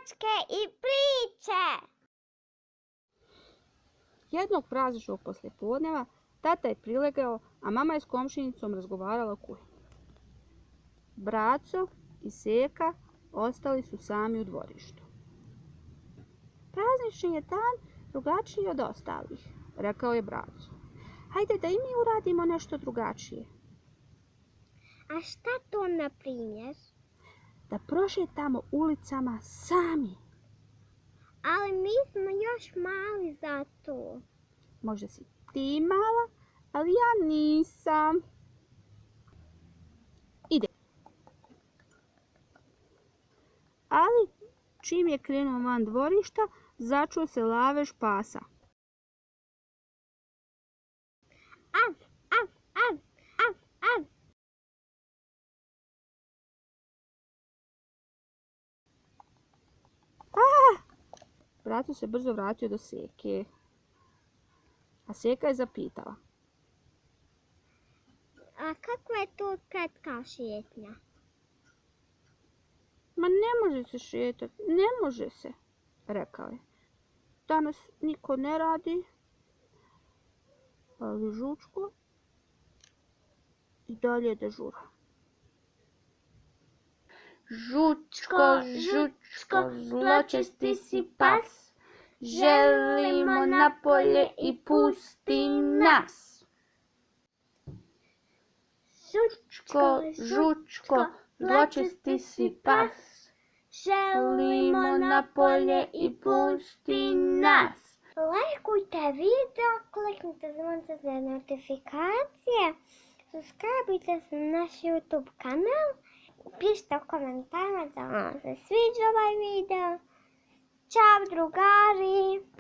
mačke i priče. Jednog prazničnog poslijepodneva tata je prilegao, a mama je s komšinicom razgovarala u kuhinji. Braco i Seka ostali su sami u dvorištu. Praznični je dan drugačiji od ostalih, rekao je Braco. Hajde da i mi uradimo nešto drugačije. A šta to na primjer? Da prošetamo ulicama sami. Ali mi smo još mali za to. Možda si ti mala, ali ja nisam. Ide. Ali čim je krenuo van dvorišta, začuo se lavež pasa. Av, av, av, av, av. Braco se brzo vratio do Seke. A Seka je zapitala. A kakva je to kratka šetnja? Ma ne može se šetati, ne može se, rekao je. Danas niko ne radi, ali Žučko i dalje dežura. Žučko, Žučko, zločesti si pas, želimo napolje i pusti nas. Žučko, Žučko, zločesti si pas, želimo napolje i pusti nas. Lajkujte video, kliknite zvonce za notifikacije, subscribeujte se na naš YouTube kanal, pišite u komentarima da vam se sviđa ovaj video. Ćao drugari!